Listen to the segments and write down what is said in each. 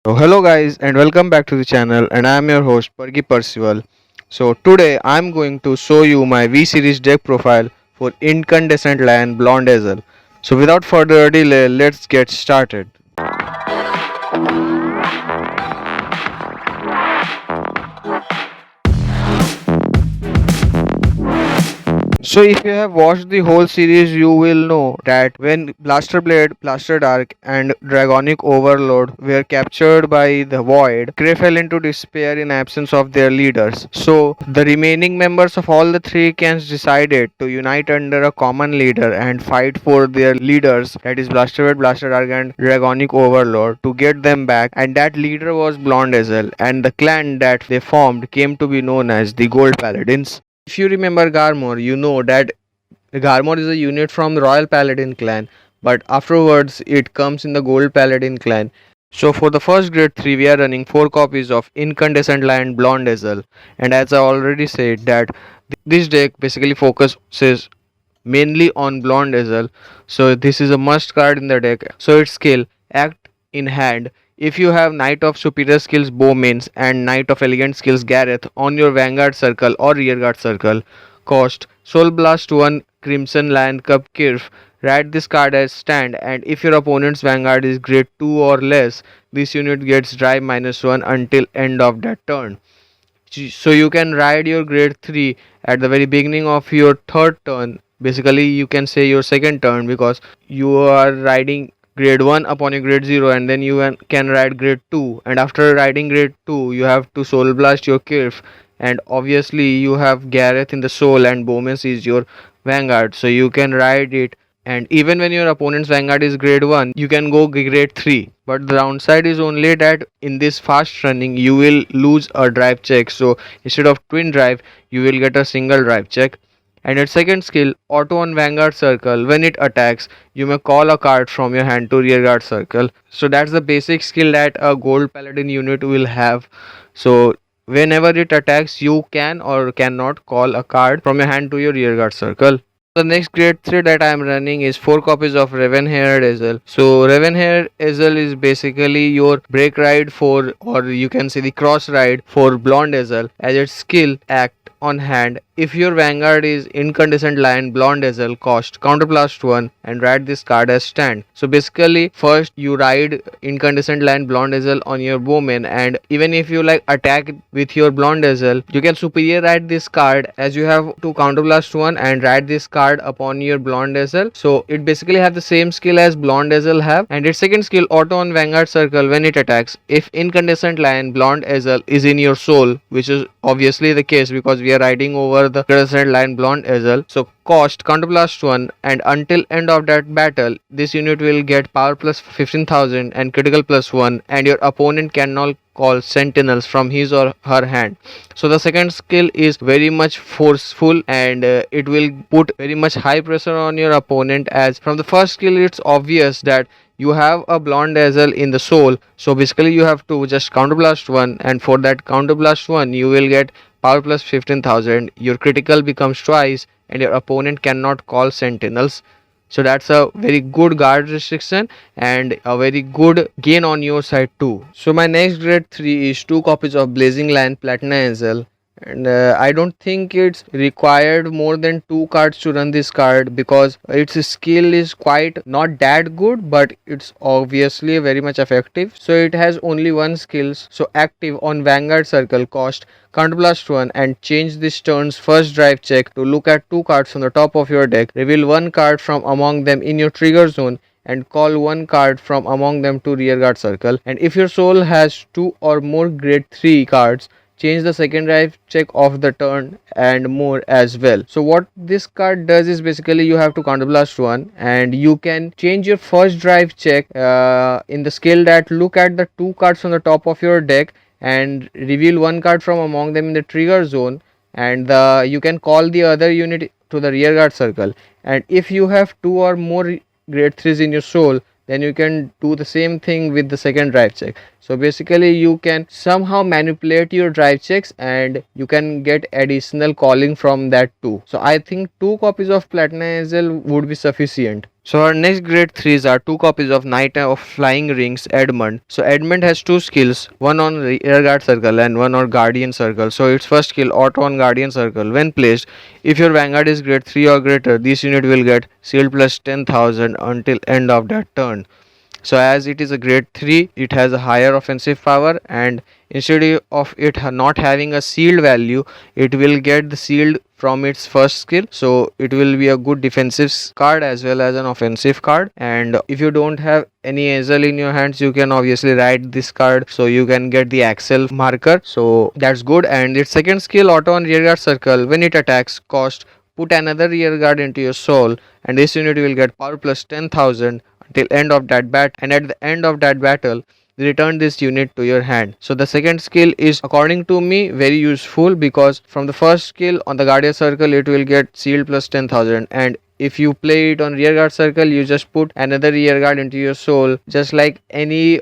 So hello guys and welcome back to the channel, and I am your host Perky Percival. So today I am going to show you my V series deck profile for Incandescent Lion Blonde Hazel. So without further delay, let's get started. So if you have watched the whole series, you will know that when Blaster Blade, Blaster Dark and Dragonic Overlord were captured by the Void, Grey fell into despair in absence of their leaders. So the remaining members of all the three clans decided to unite under a common leader and fight for their leaders, that is Blaster Blade, Blaster Dark and Dragonic Overlord, to get them back, and that leader was Blonde Hazel, and the clan that they formed came to be known as the Gold Paladins. If you remember Garmor, you know that Garmor is a unit from the Royal Paladin clan, but afterwards it comes in the Gold Paladin clan. So for the first grade 3 we are running 4 copies of Incandescent Lion Blonde Hazel, and as I already said that this deck basically focuses mainly on Blonde Hazel, so this is a must card in the deck. So its skill Act in Hand. If you have Knight of Superior Skills Bowmains and Knight of Elegant Skills Gareth on your Vanguard circle or Rearguard circle, cost Soul Blast 1 Crimson Lion Cub Kirf. Write this card as stand, and if your opponent's Vanguard is grade 2 or less, this unit gets drive -1 until end of that turn. So you can ride your grade 3 at the very beginning of your third turn. Basically you can say your second turn, because you are riding grade 1 upon your grade 0, and then you can ride grade 2, and after riding grade 2 you have to soul blast your Kirf, and obviously you have Gareth in the soul and Bowman is your Vanguard, so you can ride it. And even when your opponent's Vanguard is grade 1, you can go grade 3. But the downside is only that in this fast running, you will lose a drive check. So instead of twin drive, you will get a single drive check. And its second skill, Auto on Vanguard Circle. When it attacks, you may call a card from your hand to Rearguard Circle. So that's the basic skill that a Gold Paladin unit will have. So whenever it attacks, you can or cannot call a card from your hand to your Rearguard Circle. The next grade 3 that I am running is 4 copies of Raven-Haired Hazel. So Raven-Haired Hazel is basically your break ride for, or you can say the cross ride for Blonde Hazel, as its skill Act on Hand. If your Vanguard is Incandescent Lion Blonde Hazel, cost Counterblast 1 and ride this card as stand. So basically first you ride Incandescent Lion Blonde Hazel on your Bowman, and even if you like attack with your Blonde Hazel, you can superior ride this card, as you have to Counterblast 1 and ride this card upon your Blonde Hazel. So it basically have the same skill as Blonde Hazel have. And its second skill, Auto on Vanguard Circle. When it attacks, if Incandescent Lion Blonde Hazel is in your soul, which is obviously the case because we are riding over the Incandescent Lion Blonde Hazel, so cost Counterblast 1, and until end of that battle this unit will get power plus 15,000 and critical plus 1, and your opponent cannot call sentinels from his or her hand. So the second skill is very much forceful, and it will put very much high pressure on your opponent, as from the first skill it's obvious that you have a Blonde Hazel in the soul. So basically you have to just Counterblast 1, and for that Counterblast 1 you will get power plus 15,000, your critical becomes twice, and your opponent cannot call sentinels. So that's a very good guard restriction and a very good gain on your side too. So my next grade 3 is 2 copies of Blazing Lion Platina Hazel, and I don't think it's required more than 2 cards to run this card, because its skill is quite not that good, but it's obviously very much effective. So it has only one skill, so active on Vanguard Circle, cost Counterblast 1 and change this turn's first drive check to look at 2 cards on the top of your deck, reveal 1 card from among them in your trigger zone, and call 1 card from among them to Rearguard Circle. And if your soul has 2 or more grade 3 cards, change the second drive check of the turn and more as well. So what this card does is basically you have to Counterblast 1, and you can change your first drive check in the skill that look at the 2 cards on the top of your deck and reveal 1 card from among them in the trigger zone, and you can call the other unit to the Rearguard Circle. And if you have 2 or more grade 3s in your soul, then you can do the same thing with the second drive check. So basically you can somehow manipulate your drive checks and you can get additional calling from that too. So I think 2 copies of Platina Hazel would be sufficient. So our next grade 3s are 2 copies of Knight of Flying Rings Edmund. So Edmund has 2 skills, one on Rearguard Circle and one on Guardian Circle. So its first skill, Auto on Guardian Circle. When placed, if your Vanguard is grade 3 or greater, this unit will get shield plus 10,000 until end of that turn. So as it is a grade 3, it has a higher offensive power, and instead of it not having a shield value, it will get the shield from its first skill. So it will be a good defensive card as well as an offensive card. And if you don't have any Hazel in your hands, you can obviously write this card so you can get the Axel marker. So that's good. And its second skill, Auto on Rearguard Circle, when it attacks, cost put another rear guard into your soul, and this unit will get power plus 10,000 until end of that bat, and at the end of that battle return this unit to your hand. So the second skill is, according to me, very useful, because from the first skill on the Guardian Circle it will get shield plus 10,000, and if you play it on rearguard circle, you just put another rearguard into your soul, just like any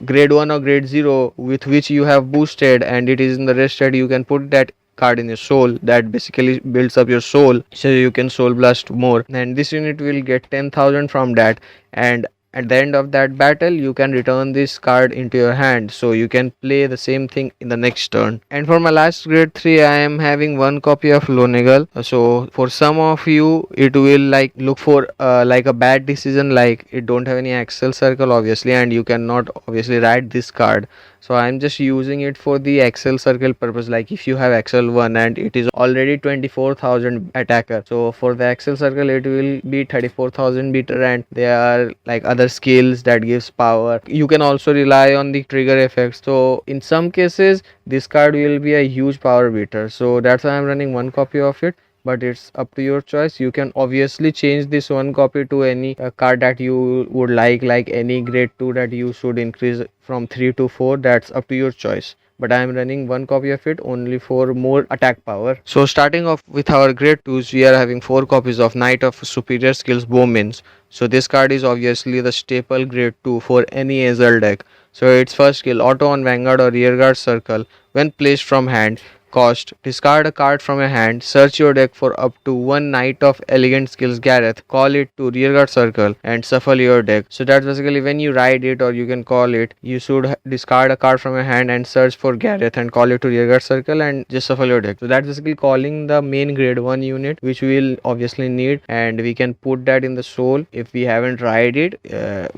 grade 1 or grade 0 with which you have boosted and it is in the rest state. You can put that card in your soul, that basically builds up your soul so you can soul blast more, and this unit will get 10,000 from that, and at the end of that battle you can return this card into your hand, so you can play the same thing in the next turn. And for my last grade 3, I am having 1 copy of Lonegal. So for some of you it will like look for like a bad decision, like it don't have any Axel circle obviously, and you cannot obviously write this card. So I'm just using it for the Axel circle purpose. Like if you have Axel 1 and it is already 24,000 attacker, so for the Axel circle it will be 34,000 beater, and there are like other skills that gives power. You can also rely on the trigger effects, so in some cases this card will be a huge power beater. So that's why I'm running 1 copy of it, but it's up to your choice. You can obviously change this 1 copy to any card that you would like any grade 2 that you should increase from 3 to 4. That's up to your choice, but I am running 1 copy of it only for more attack power. So starting off with our grade 2s, we are having 4 copies of Knight of Superior Skills Bowmans. So this card is obviously the staple grade 2 for any Hazel deck. So its first skill, Auto on Vanguard or Rearguard Circle, when placed from hand, cost, discard a card from your hand, search your deck for up to 1 Knight of Elegant Skills Gareth, call it to rearguard circle and shuffle your deck. So that's basically when you ride it, or you can call it, you should discard a card from your hand and search for Gareth and call it to rearguard circle and just shuffle your deck. So that's basically calling the main grade 1 unit, which we will obviously need, and we can put that in the soul if we haven't ride it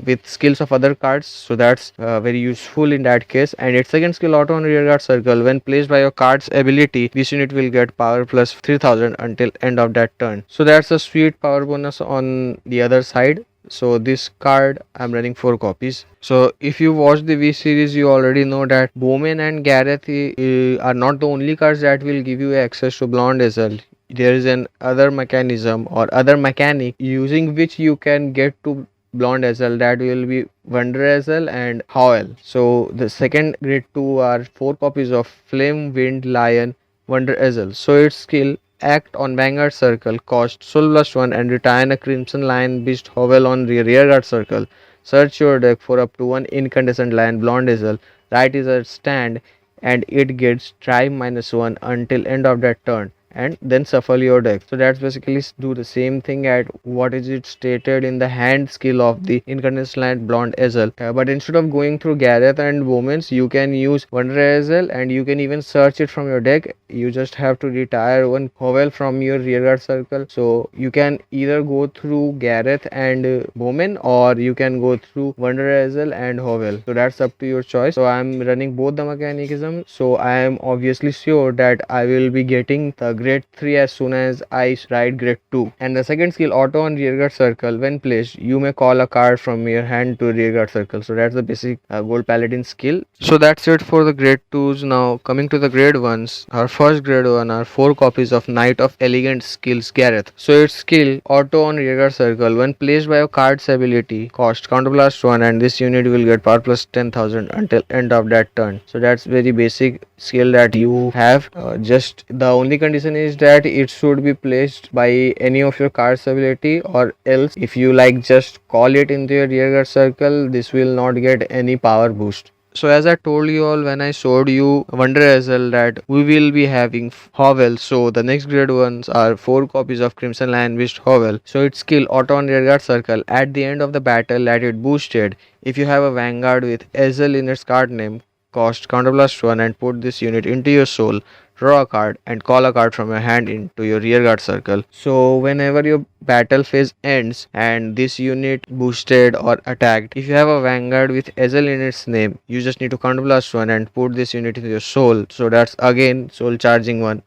with skills of other cards. So that's very useful in that case. And its second skill, Auto on rearguard circle, when placed by your card's ability, this unit will get power plus 3000 until end of that turn. So that's a sweet power bonus on the other side. So this card I'm running 4 copies. So if you watch the V series, you already know that Bowman and Gareth are not the only cards that will give you access to Blonde Hazel. There is an other mechanism or other mechanic using which you can get to Blonde Hazel, that will be Wonder Hazel and Howl. So the second grade 2 are 4 copies of Flame Wind Lion Wonder Hazel. So its skill, act on Vanguard Circle, cost Soul Blast 1 and return a Crimson Lion Beast Howl on rearguard circle. Search your deck for up to 1 Incandescent Lion Blonde Hazel. Write is a stand and it gets drive -1 until end of that turn, and then shuffle your deck. So that's basically do the same thing at what is it stated in the hand skill of the Incandescent Lion Blonde Hazel. But instead of going through Gareth and Bowman's, you can use Wonder Hazel, and you can even search it from your deck. You just have to retire 1 Howl from your rearguard circle. So you can either go through Gareth and Bowman, or you can go through Wonder Hazel and Howl. So that's up to your choice. So I'm running both the mechanism. So I am obviously sure that I will be getting the grade 3 as soon as I ride grade 2. And the second skill, Auto on rearguard circle, when placed, you may call a card from your hand to rearguard circle. So that's the basic gold paladin skill. So that's it for the grade 2s. Now coming to the grade 1s, our first grade 1 are 4 copies of Knight of Elegant Skills Gareth. So its skill, Auto on rearguard circle, when placed by a card's ability, cost counterblast 1, and this unit will get power plus 10,000 until end of that turn. So that's very basic skill that you have. Just the only condition is that it should be placed by any of your card's ability, or else if you like just call it into your rearguard circle, this will not get any power boost. So as I told you all when I showed you Wonder Hazel that we will be having Hovel. So the next grade ones are 4 copies of Crimson Lion Witch Hovel. So its skill auto on rearguard circle. At the end of the battle let it boosted. If you have a Vanguard with Hazel in its card name, cost counterblast 1 and put this unit into your soul, draw a card and call a card from your hand into your rearguard circle. So whenever your battle phase ends and this unit boosted or attacked, if you have a Vanguard with Ezel in its name, you just need to counterblast 1 and put this unit into your soul. So that's again soul charging 1.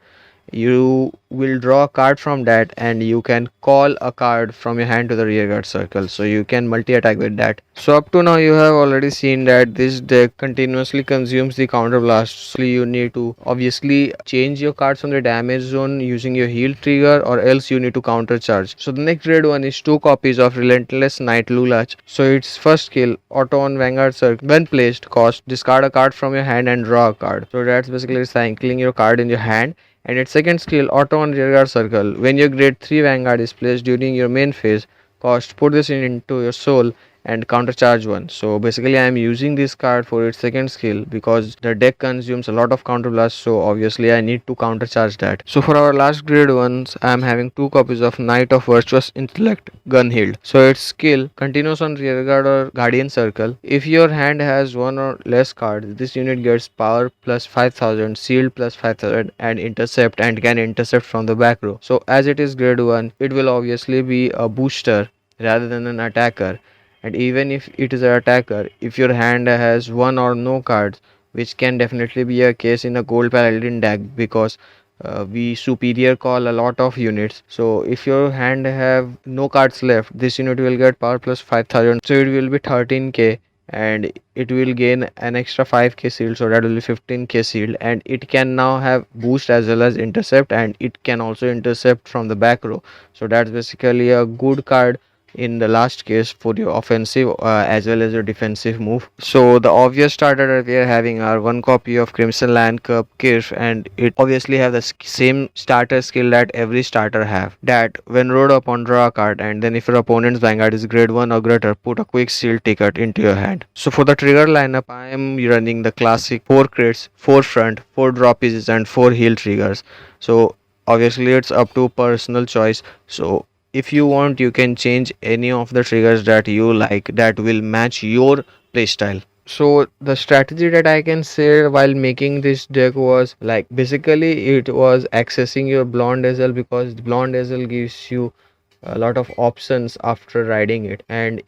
You will draw a card from that and you can call a card from your hand to the rearguard circle, so you can multi attack with that. So up to now you have already seen that this deck continuously consumes the counter blast, so you need to obviously change your cards from the damage zone using your heal trigger, or else you need to counter charge. So the next grade one is 2 copies of Relentless Knight Lulach. So its first skill auto on Vanguard circle, when placed, cost discard a card from your hand and draw a card. So that's basically cycling your card in your hand. And its second skill auto on rearguard circle, when your grade 3 Vanguard is placed during your main phase, cost put this into your soul and countercharge 1. So basically I am using this card for its second skill because the deck consumes a lot of counter blast, so obviously I need to countercharge that. So for our last grade ones I am having 2 copies of Knight of Virtuous Intellect Gunhild. So its skill continues on rearguard or guardian circle. If your hand has 1 or less cards, this unit gets power plus 5000, sealed plus 5000 and intercept, and can intercept from the back row. So as it is grade 1, it will obviously be a booster rather than an attacker. And even if it is an attacker, if your hand has 1 or no cards, which can definitely be a case in a gold paladin deck, because we superior call a lot of units. So if your hand have no cards left, this unit will get power plus 5000, so it will be 13k, and it will gain an extra 5k shield, so that will be 15k shield, and it can now have boost as well as intercept, and it can also intercept from the back row. So that's basically a good card in the last case for your offensive as well as your defensive move. So the obvious starter that we are having are 1 copy of Crimson Lion Cup Kirf, and it obviously have the same starter skill that every starter have, that when rode upon draw a card, and then if your opponent's Vanguard is grade 1 or greater, put a quick seal ticket into your hand. So for the trigger lineup I am running the classic 4 crits, 4 front, 4 drop pieces and 4 heal triggers. So obviously it's up to personal choice. So if you want, you can change any of the triggers that you like that will match your playstyle. So the strategy that I can say while making this deck was like, basically it was accessing your Blonde Hazel, because Blonde Hazel gives you a lot of options after riding it, and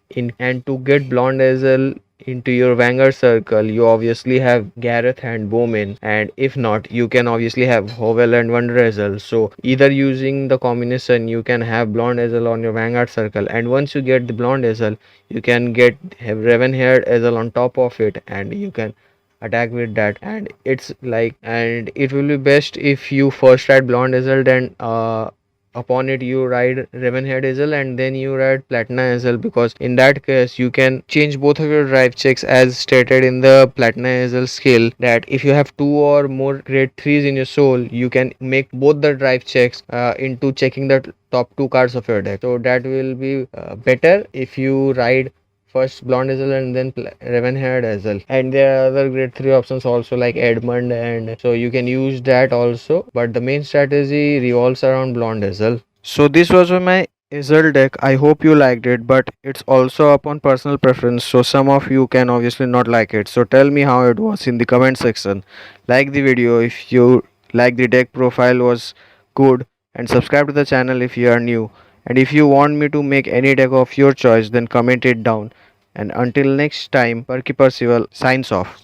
to get Blonde Hazel into your Vanguard circle, you obviously have Gareth and Bowman, and if not, you can obviously have Hovel and Wonder Hazel. So either using the combination, you can have Blonde Hazel on your Vanguard circle, and once you get the Blonde Hazel, you can have Raven Haired Hazel on top of it, and you can attack with that. And it's like, and it will be best if you first ride Blonde Hazel, then upon it you ride Ravenhead Hazel, and then you ride Platina Hazel, because in that case you can change both of your drive checks as stated in the Platina Hazel skill, that if you have 2 or more grade 3s in your soul, you can make both the drive checks into checking the top 2 cards of your deck. So that will be better if you ride first Blonde Hazel and then Raven-haired Hazel. And there are other grade 3 options also like Edmund, and so you can use that also, but the main strategy revolves around Blonde Hazel. So this was my Hazel deck. I hope you liked it, but it's also upon personal preference, so some of you can obviously not like it. So tell me how it was in the comment section. Like the video if you like the deck profile was good, and subscribe to the channel if you are new. And if you want me to make any deck of your choice, then comment it down. And until next time, Perky Percival signs off.